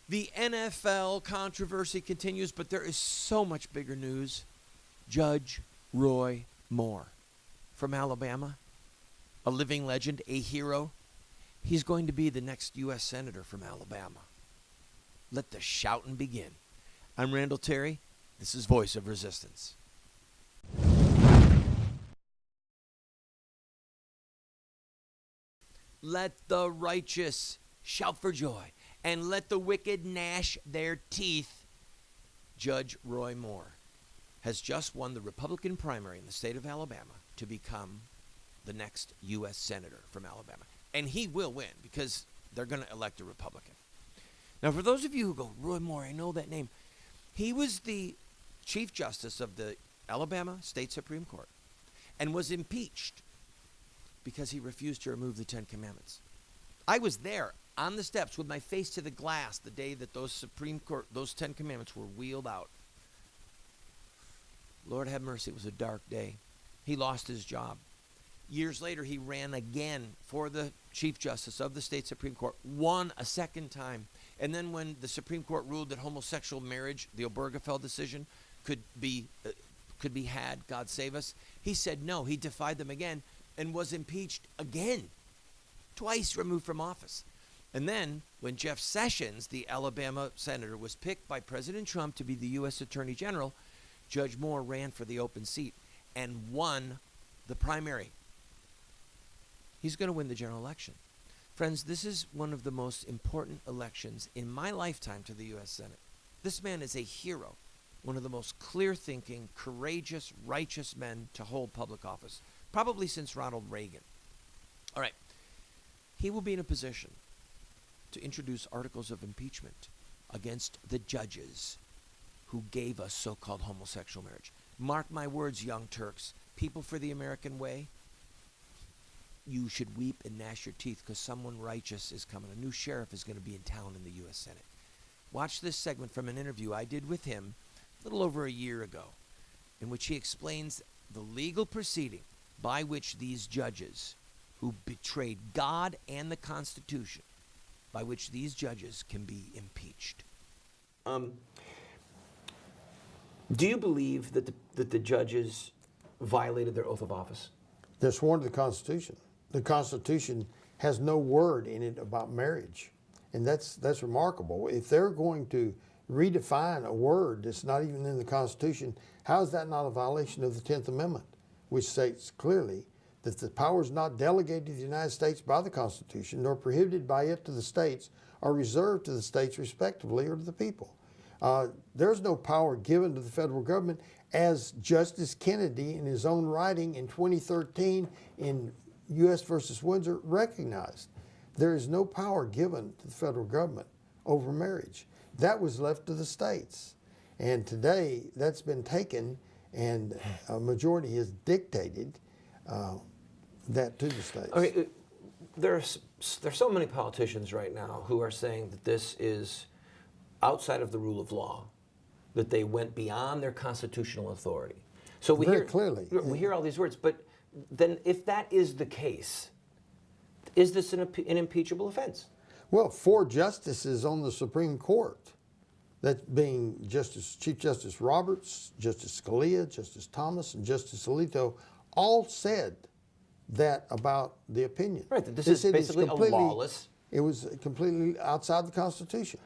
The NFL controversy continues, but there is so much bigger news. Judge Roy Moore from Alabama, a living legend, a hero. He's going to be the next U.S. Senator from Alabama. Let the shouting begin. I'm Randall Terry. This is Voice of Resistance. Let the righteous shout for joy, and let the wicked gnash their teeth. Judge Roy Moore has just won the Republican primary in the state of Alabama to become the next U.S. Senator from Alabama. And he will win because they're going to elect a Republican. Now, for those of you who go, Roy Moore, I know that name. He was the Chief Justice of the Alabama State Supreme Court and was impeached because he refused to remove the Ten Commandments. I was there on the steps with my face to the glass the day that those Ten Commandments were wheeled out. Lord have mercy, it was a dark day. He lost his job. Years later, he ran again for the Chief Justice of the State Supreme Court, won a second time. And then when the Supreme Court ruled that homosexual marriage, the Obergefell decision, could be had, God save us, he said no. He defied them again and was impeached again, twice removed from office. And then when Jeff Sessions, the Alabama senator, was picked by President Trump to be the U.S. Attorney General, Judge Moore ran for the open seat and won the primary. He's going to win the general election. Friends, this is one of the most important elections in my lifetime to the U.S. Senate. This man is a hero, one of the most clear-thinking, courageous, righteous men to hold public office, probably since Ronald Reagan. All right. He will be in a position to introduce articles of impeachment against the judges who gave us so-called homosexual marriage. Mark my words, young Turks, people for the American way, you should weep and gnash your teeth because someone righteous is coming. A new sheriff is going to be in town in the U.S. Senate. Watch this segment from an interview I did with him a little over a year ago, in which he explains the legal proceeding by which these judges who betrayed God and the Constitution, by which these judges can be impeached. Do you believe that the judges violated their oath of office? They're sworn to the Constitution. The Constitution has no word in it about marriage, and that's remarkable. If they're going to redefine a word that's not even in the Constitution, how is that not a violation of the 10th Amendment, which states clearly that the powers not delegated to the United States by the Constitution, nor prohibited by it to the states, are reserved to the states respectively or to the people. There's no power given to the federal government, as Justice Kennedy in his own writing in 2013 in U.S. versus Windsor recognized. There is no power given to the federal government over marriage. That was left to the states. And today that's been taken, and a majority has dictated that to the states. Okay, there's so many politicians right now who are saying that this is outside of the rule of law, that they went beyond their constitutional authority. So we hear all these words, but then if that is the case, is this an impeachable offense? Well, 4 justices on the Supreme Court, that being Chief Justice Roberts, Justice Scalia, Justice Thomas, and Justice Alito, all said that about the opinion. Right, that this is basically a lawless. It was completely outside the Constitution.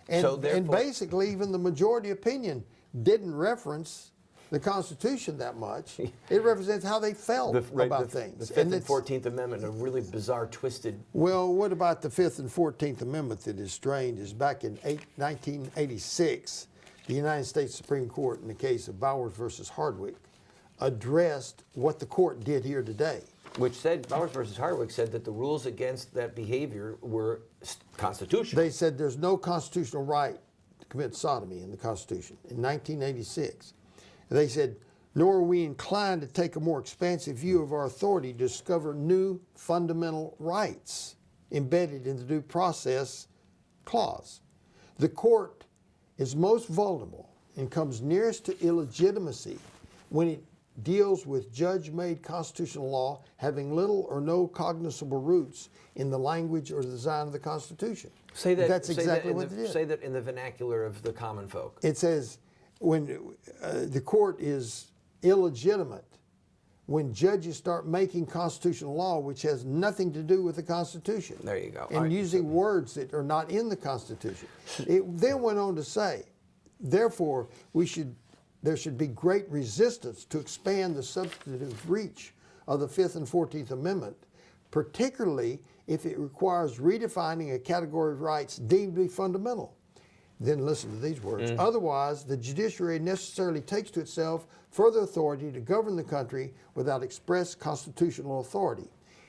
And, so and basically, even the majority opinion didn't reference the Constitution that much. It represents how they felt about things. The 5th and 14th Amendment, a really bizarre, twisted... Well, what about the 5th and 14th Amendment that is strange is back in 1986, the United States Supreme Court, in the case of Bowers versus Hardwick, addressed what the court did here today. Which said, Bowers versus Hardwick said that the rules against that behavior were constitutional. They said there's no constitutional right to commit sodomy in the Constitution in 1986. They said, nor are we inclined to take a more expansive view of our authority to discover new fundamental rights embedded in the due process clause. The court is most vulnerable and comes nearest to illegitimacy when it deals with judge-made constitutional law having little or no cognizable roots in the language or the design of the Constitution. Say that. That's exactly what it is. Say that in the vernacular of the common folk. It says when the court is illegitimate, when judges start making constitutional law which has nothing to do with the Constitution. There you go. And using words that are not in the Constitution. It then went on to say, therefore, there should be great resistance to expand the substantive reach of the Fifth and 14th Amendment, particularly if it requires redefining a category of rights deemed to be fundamental. Then listen to these words. Otherwise, the judiciary necessarily takes to itself further authority to govern the country without express constitutional authority.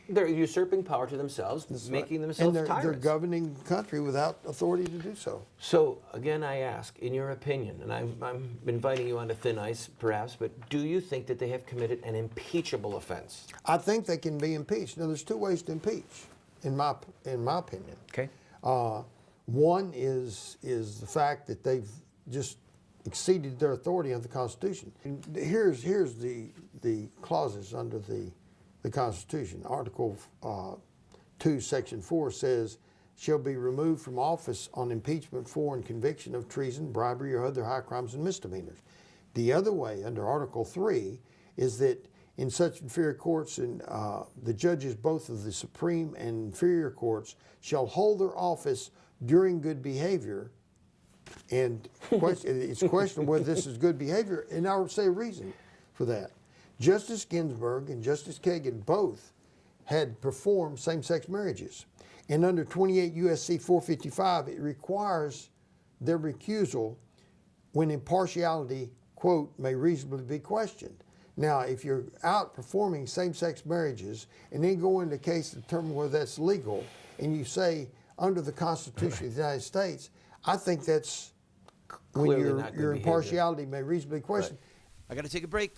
They're usurping power to themselves, making themselves and tyrants. they're governing the country without authority to do so. So, again, I ask, in your opinion, and I'm inviting you onto thin ice, perhaps, but do you think that they have committed an impeachable offense? I think they can be impeached. Now, there's two ways to impeach, in my opinion. Okay. One is the fact that they've just exceeded their authority under the Constitution. And here's the clauses under the Constitution. Article 2, Section 4 says, shall be removed from office on impeachment for and conviction of treason, bribery, or other high crimes and misdemeanors. The other way, under Article 3, is that in such inferior courts, and the judges both of the Supreme and inferior courts shall hold their office during good behavior. And it's questionable whether this is good behavior, and I would say a reason for that. Justice Ginsburg and Justice Kagan both had performed same-sex marriages. And under 28 U.S.C. 455, it requires their recusal when impartiality, quote, may reasonably be questioned. Now, if you're out performing same-sex marriages and then go into a case to determine whether that's legal, and you say under the Constitution of the United States, I think that's Clearly when your impartiality may reasonably be questioned. I got to take a break.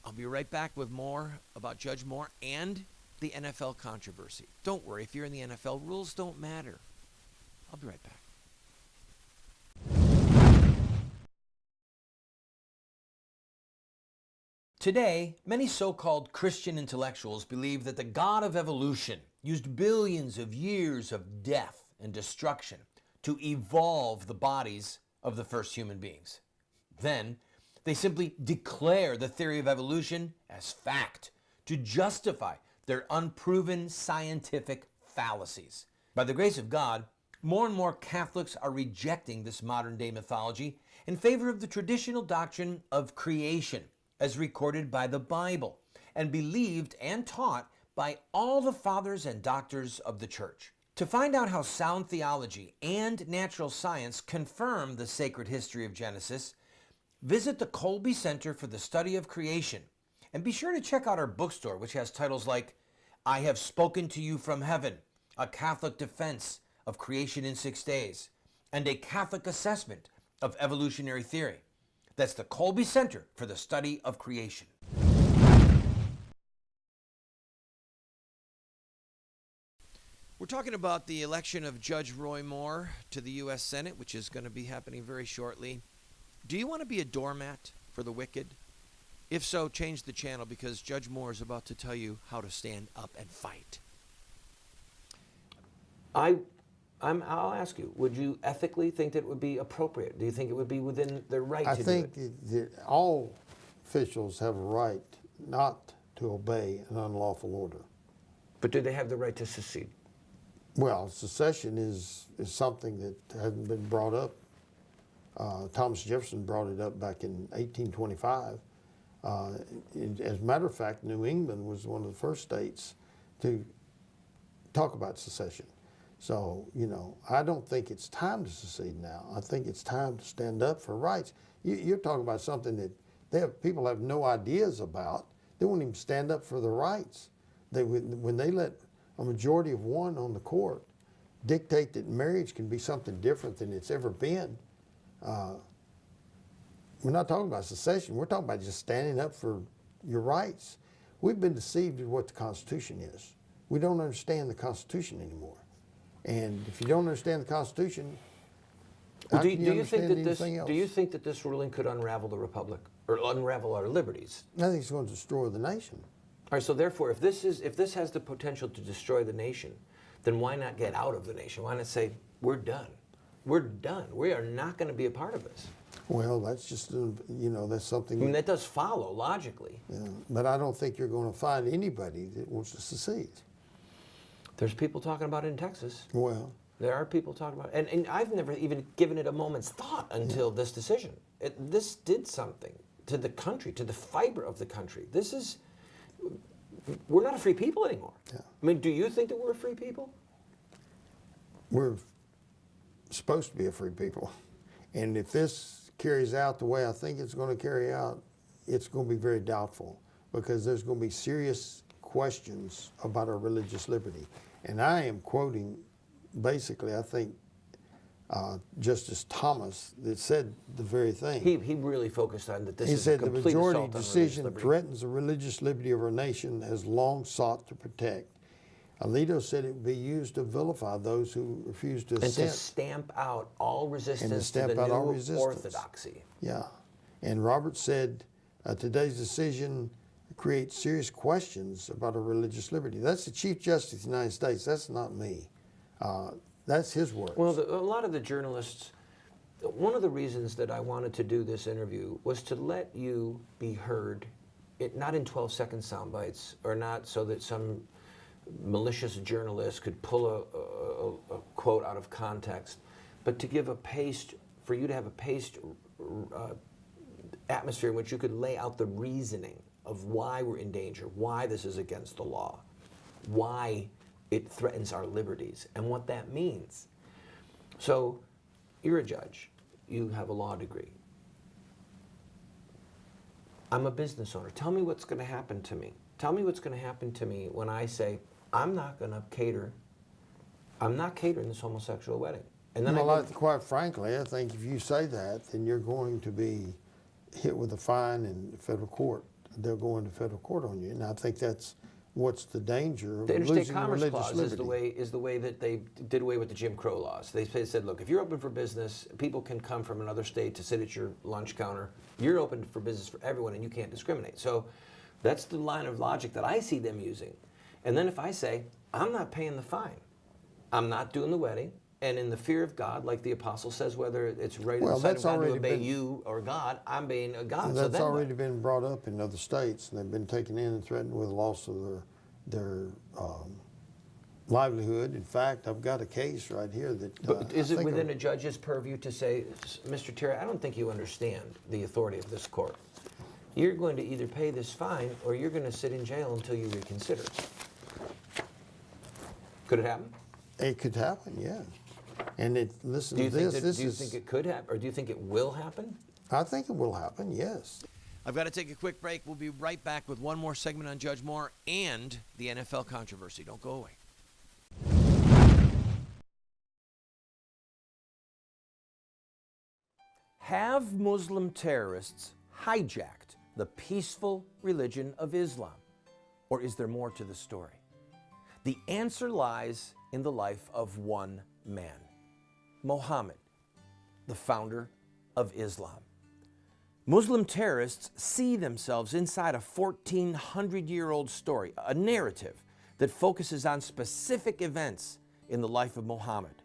I'll be right back with more about Judge Moore and the NFL controversy. Don't worry, if you're in the NFL, rules don't matter. I'll be right back. Today, many so-called Christian intellectuals believe that the God of evolution used billions of years of death and destruction to evolve the bodies of the first human beings. Then, they simply declare the theory of evolution as fact to justify their unproven scientific fallacies. By the grace of God, more and more Catholics are rejecting this modern-day mythology in favor of the traditional doctrine of creation, as recorded by the Bible, and believed and taught by all the fathers and doctors of the Church. To find out how sound theology and natural science confirm the sacred history of Genesis, visit the Colby Center for the Study of Creation, and be sure to check out our bookstore, which has titles like I Have Spoken to You from Heaven, A Catholic Defense of Creation in 6 Days, and A Catholic Assessment of Evolutionary Theory. That's the Colby Center for the Study of Creation. We're talking about the election of Judge Roy Moore to the U.S. Senate, which is going to be happening very shortly. Do you want to be a doormat for the wicked? If so, change the channel, because Judge Moore is about to tell you how to stand up and fight. I'll ask you, would you ethically think that it would be appropriate? Do you think it would be within their right to do it? I think that all officials have a right not to obey an unlawful order. But do they have the right to secede? Well, secession is something that hasn't been brought up. Thomas Jefferson brought it up back in 1825. As a matter of fact, New England was one of the first states to talk about secession. So, you know, I don't think it's time to secede now. I think it's time to stand up for rights. You're talking about something that people have no ideas about. They won't even stand up for their rights. When they let a majority of one on the court dictate that marriage can be something different than it's ever been, we're not talking about secession. We're talking about just standing up for your rights. We've been deceived in what the Constitution is. We don't understand the Constitution anymore. And if you don't understand the Constitution, How Do can you understand think that anything else? do you think that this ruling could unravel the republic or unravel our liberties? I think it's going to destroy the nation. All right, so therefore, if this has the potential to destroy the nation, then why not get out of the nation? Why not say, we're done? We're done. We are not going to be a part of this. Well, that's just, that's something. I mean, that does follow logically. Yeah, but I don't think you're going to find anybody that wants to secede. There's people talking about it in Texas. Well, There are people talking about it. And I've never even given it a moment's thought until this decision. This did something to the country, to the fiber of the country. We're not a free people anymore. Yeah. I mean, do you think that we're a free people? we're supposed to be a free people. And if this carries out the way I think it's going to carry out, it's going to be very doubtful, because there's going to be serious questions about our religious liberty. And I am quoting, basically, I think, Justice Thomas that said the very thing. He really focused on that. This He is said a the complete majority assault on religious decision liberty. threatens the religious liberty of our nation, has long sought to protect. Alito said it would be used to vilify those who refuse to And to assent. stamp out all resistance to stamp the out all new resistance. orthodoxy. Yeah. And Roberts said today's decision creates serious questions about our religious liberty. That's the Chief Justice of the United States. That's not me. That's his words. Well, a lot of the journalists, one of the reasons that I wanted to do this interview was to let you be heard, not in 12-second sound bites, or not so that some malicious journalist could pull a quote out of context, but to give for you to have a paced atmosphere in which you could lay out the reasoning of why we're in danger, why this is against the law, why it threatens our liberties, and what that means. So, you're a judge. You have a law degree. I'm a business owner. Tell me what's going to happen to me. Tell me what's going to happen to me when I say, I'm not catering this homosexual wedding. And then quite frankly, I think if you say that, then you're going to be hit with a fine in federal court. They'll go into federal court on you. And I think that's what's the danger of the Interstate losing Commerce religious Clause liberty. is the way that they did away with the Jim Crow laws. They said, look, if you're open for business, people can come from another state to sit at your lunch counter. You're open for business for everyone, and you can't discriminate. So that's the line of logic that I see them using. And then if I say, I'm not paying the fine, I'm not doing the wedding, and in the fear of God, like the apostle says, whether it's right Well, inside of that's God to already obey been- you or God, I'm obeying God. That's then what? already been brought up in other states, and they've been taken in and threatened with loss of their livelihood. In fact, I've got a case right here that. But is it within a judge's purview to say, Mr. Terry, I don't think you understand the authority of this court. You're going to either pay this fine or you're going to sit in jail until you reconsider. Could it happen? It could happen, yeah. And listen Do you to think this. do you think it could happen, or do you think it will happen? I think it will happen, yes. I've got to take a quick break. We'll be right back with one more segment on Judge Moore and the NFL controversy. Don't go away. Have Muslim terrorists hijacked the peaceful religion of Islam? Or is there more to the story? The answer lies in the life of one man, Mohammed, the founder of Islam. Muslim terrorists see themselves inside a 1,400-year-old story, a narrative that focuses on specific events in the life of Mohammed.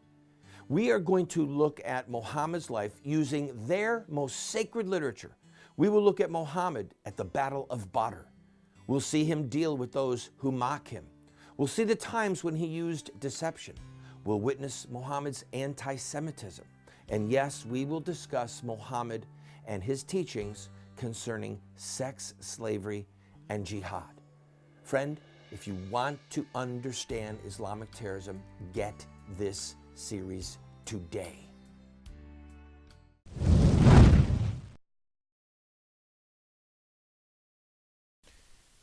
We are going to look at Mohammed's life using their most sacred literature. We will look at Mohammed at the Battle of Badr. We'll see him deal with those who mock him. We'll see the times when he used deception. We'll witness Mohammed's anti-Semitism. And yes, we will discuss Mohammed and his teachings concerning sex, slavery, and jihad. Friend, if you want to understand Islamic terrorism, get this series today.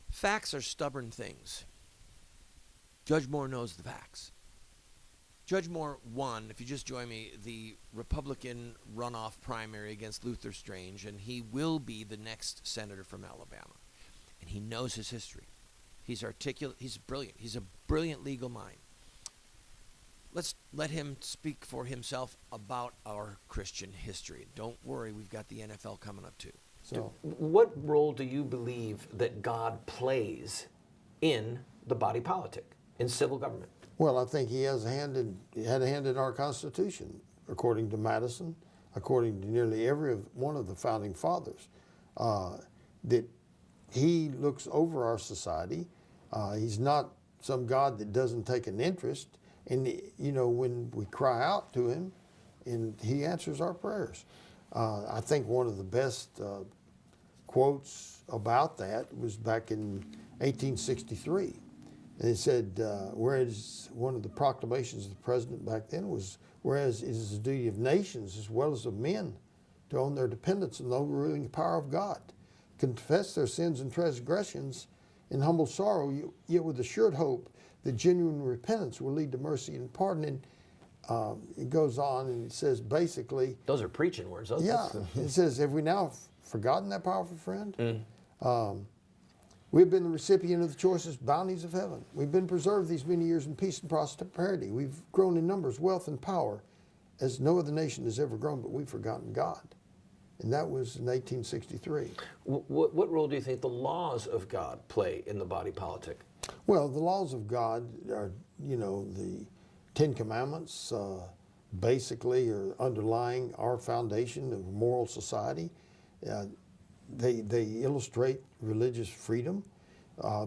Facts are stubborn things. Judge Moore knows the facts. Judge Moore won, if you just join me, the Republican runoff primary against Luther Strange, and he will be the next senator from Alabama. And he knows his history. He's articulate. He's brilliant. He's a brilliant legal mind. let's let him speak for himself about our Christian history. Don't worry, we've got the NFL coming up too. So What role do you believe that God plays in the body politic, in civil government? well, I think he had a hand in our Constitution, according to Madison, according to nearly every one of the founding fathers, that he looks over our society. He's not some God that doesn't take an interest. And, when we cry out to him, and he answers our prayers. I think one of the best quotes about that was back in 1863. And it said, whereas one of the proclamations of the president back then was, whereas it is the duty of nations as well as of men to own their dependence on the overruling power of God, confess their sins and transgressions in humble sorrow, yet with assured hope that genuine repentance will lead to mercy and pardon. And it goes on and it says basically, Those are preaching words. it says, have we now forgotten that powerful friend? We've been the recipient of the choicest bounties of heaven. We've been preserved these many years in peace and prosperity. We've grown in numbers, wealth, and power as no other nation has ever grown, but we've forgotten God. And that was in 1863. What role do you think the laws of God play in the body politic? Well, the laws of God are, the Ten Commandments basically are underlying our foundation of moral society. They illustrate religious freedom.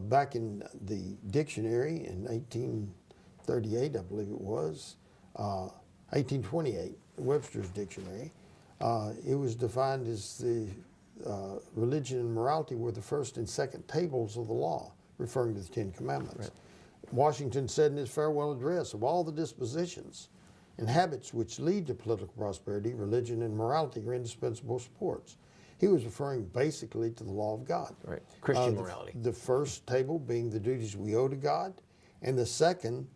Back in the dictionary in 1838, I believe it was, 1828, Webster's dictionary, it was defined as the religion and morality were the first and second tables of the law, referring to the Ten Commandments. Right. Washington said in his farewell address, of all the dispositions and habits which lead to political prosperity, religion and morality are indispensable supports. He was referring basically to the law of God. Right. Christian morality. The first table being the duties we owe to God, and the second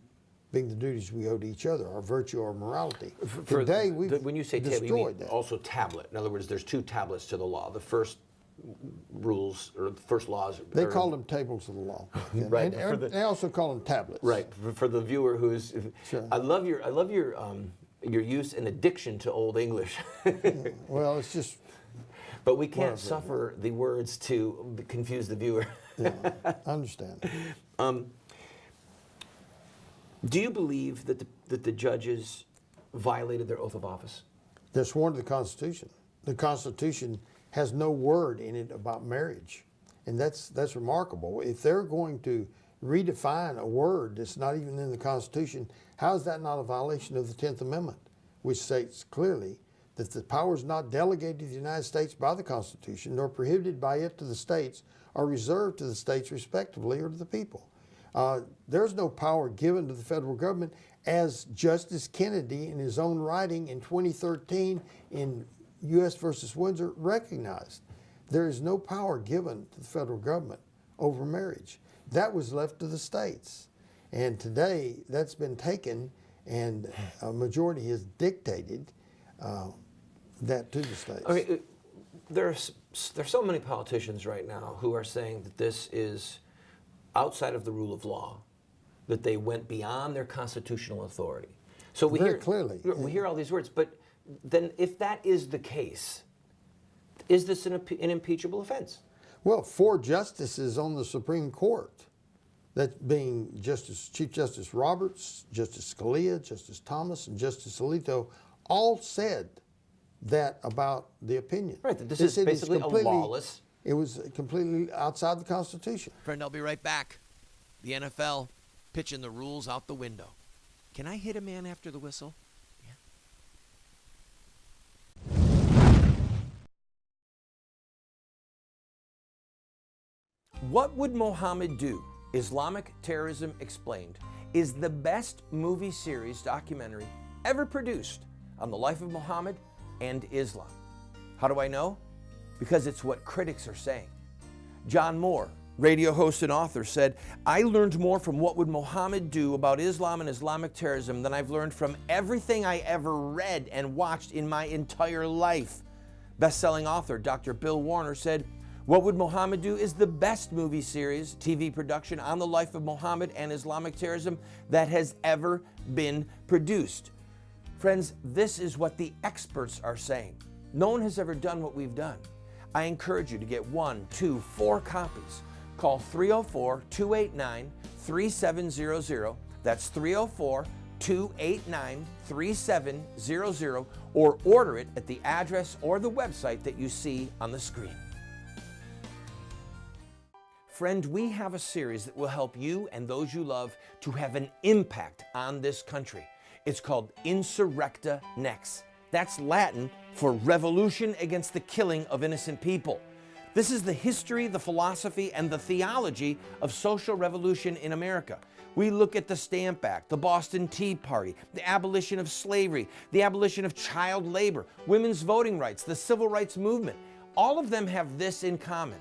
being the duties we owe to each other, our virtue or morality. Today, when you say table, you mean that. Also tablet. In other words, there's two tablets to the law. The first rules, or the first laws. They call them tables of the law. Right. And they also call them tablets. Right. For the viewer who's, sure. I love your use and addiction to Old English. Well, it's just. But we can't suffer the words to confuse the viewer. Yeah, I understand. Do you believe that the judges violated their oath of office? They're sworn to the Constitution. The Constitution has no word in it about marriage, and that's remarkable. If they're going to redefine a word that's not even in the Constitution, how is that not a violation of the 10th Amendment, which states clearly that the powers not delegated to the United States by the Constitution, nor prohibited by it to the states, are reserved to the states respectively or to the people. There's no power given to the federal government, as Justice Kennedy in his own writing in 2013 in U.S. versus Windsor recognized. There is no power given to the federal government over marriage. That was left to the states. And today that's been taken, and a majority has dictated that to the states. Okay, there's so many politicians right now who are saying that this is outside of the rule of law, that they went beyond their constitutional authority. So we hear all these words, but then if that is the case, is this an impeachable offense? Well, 4 justices on the Supreme Court, that being Chief Justice Roberts, Justice Scalia, Justice Thomas, and Justice Alito, all said that about the opinion. Right, that this is basically a lawless. It was completely outside the Constitution. Friend, I'll be right back. The NFL pitching the rules out the window. Can I hit a man after the whistle? Yeah. What Would Mohamed Do? Islamic Terrorism Explained is the best movie series documentary ever produced on the life of Mohammed and Islam. How do I know? Because it's what critics are saying. John Moore, radio host and author, said, "I learned more from What Would Mohamed Do about Islam and Islamic terrorism than I've learned from everything I ever read and watched in my entire life." Best-selling author Dr. Bill Warner said, What Would Mohamed Do is the best movie series, TV production on the life of Mohammed and Islamic terrorism that has ever been produced. Friends, this is what the experts are saying. No one has ever done what we've done. I encourage you to get 1, 2, 4 copies. Call 304-289-3700. That's 304-289-3700, or order it at the address or the website that you see on the screen. Friend, we have a series that will help you and those you love to have an impact on this country. It's called Insurrecta Nex. That's Latin for revolution against the killing of innocent people. This is the history, the philosophy, and the theology of social revolution in America. We look at the Stamp Act, the Boston Tea Party, the abolition of slavery, the abolition of child labor, women's voting rights, the civil rights movement. All of them have this in common: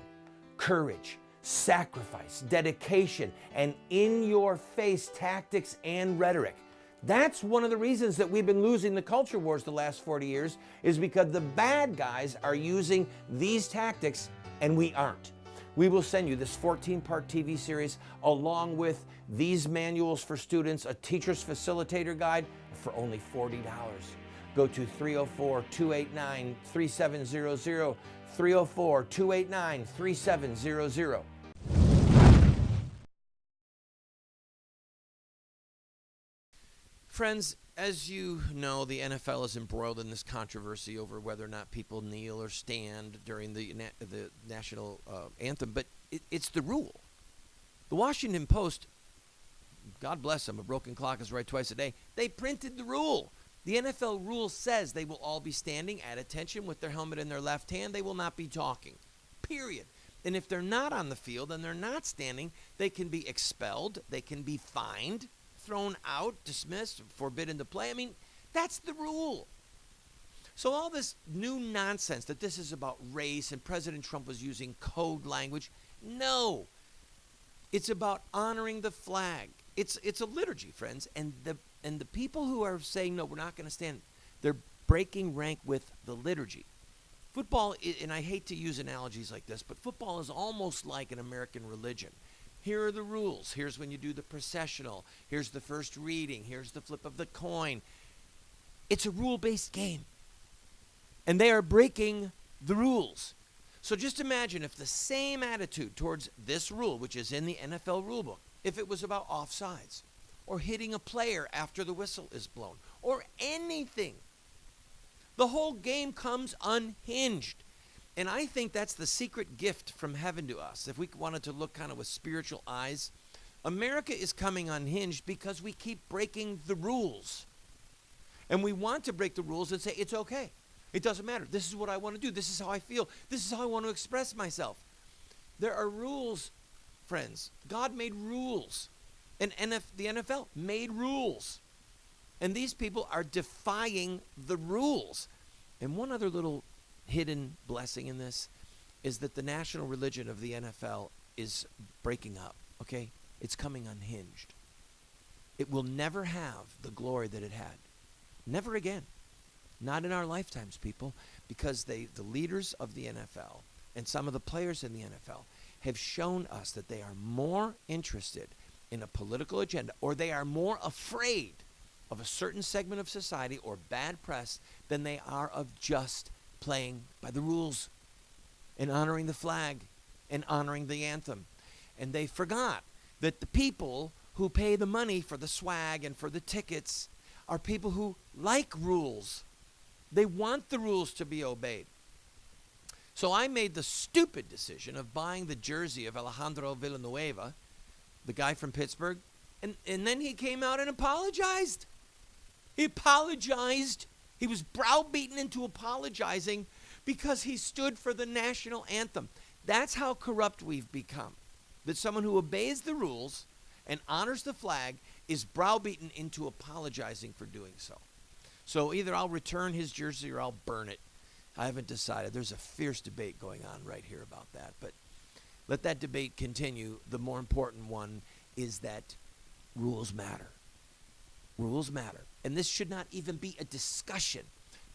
courage, sacrifice, dedication, and in-your-face tactics and rhetoric. That's one of the reasons that we've been losing the culture wars the last 40 years, is because the bad guys are using these tactics and we aren't. We will send you this 14-part TV series along with these manuals for students, a teacher's facilitator guide for only $40. Go to 304-289-3700, 304-289-3700. Friends, as you know, the NFL is embroiled in this controversy over whether or not people kneel or stand during the national anthem, but it's the rule. The Washington Post, God bless them, a broken clock is right twice a day, they printed the rule. The NFL rule says they will all be standing at attention with their helmet in their left hand. They will not be talking, period. And if they're not on the field and they're not standing, they can be expelled, they can be fined, thrown out, dismissed, forbidden to play. I mean, that's the rule. So all this new nonsense that this is about race and President Trump was using code language, no. It's about honoring the flag. It's a liturgy, friends, and the people who are saying, no, we're not going to stand, they're breaking rank with the liturgy. Football, and I hate to use analogies like this, but football is almost like an American religion. Here are the rules. Here's when you do the processional. Here's the first reading. Here's the flip of the coin. It's a rule-based game. And they are breaking the rules. So just imagine if the same attitude towards this rule, which is in the NFL rulebook, if it was about offsides or hitting a player after the whistle is blown or anything, the whole game comes unhinged. And I think that's the secret gift from heaven to us. If we wanted to look kind of with spiritual eyes, America is coming unhinged because we keep breaking the rules. And we want to break the rules and say, it's okay. It doesn't matter. This is what I want to do. This is how I feel. This is how I want to express myself. There are rules, friends. God made rules. And the NFL made rules. And these people are defying the rules. And one other little hidden blessing in this is that the national religion of the NFL is breaking up, okay? It's coming unhinged. It will never have the glory that it had. Never again. Not in our lifetimes, people, because the leaders of the NFL and some of the players in the NFL have shown us that they are more interested in a political agenda, or they are more afraid of a certain segment of society or bad press than they are of just playing by the rules and honoring the flag and honoring the anthem. And they forgot that the people who pay the money for the swag and for the tickets are people who like rules. They want the rules to be obeyed. So I made the stupid decision of buying the jersey of Alejandro Villanueva, the guy from Pittsburgh, and then he came out and apologized. He apologized. He was browbeaten into apologizing because he stood for the national anthem. That's how corrupt we've become. That someone who obeys the rules and honors the flag is browbeaten into apologizing for doing so. So either I'll return his jersey or I'll burn it. I haven't decided. There's a fierce debate going on right here about that. But let that debate continue. The more important one is that rules matter. Rules matter. And this should not even be a discussion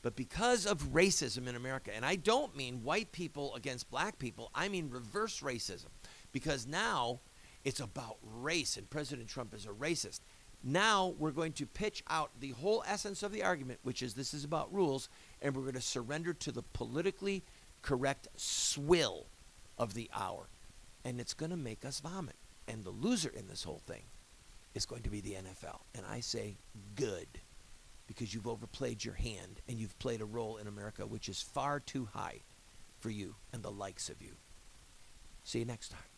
But because of racism in America, and I don't mean white people against black people, I mean reverse racism. Because now it's about race, and President Trump is a racist. Now we're going to pitch out the whole essence of the argument, which is this is about rules, and we're going to surrender to the politically correct swill of the hour. And it's going to make us vomit. And the loser in this whole thing is going to be the NFL. And I say good, because you've overplayed your hand, and you've played a role in America which is far too high for you and the likes of you. See you next time.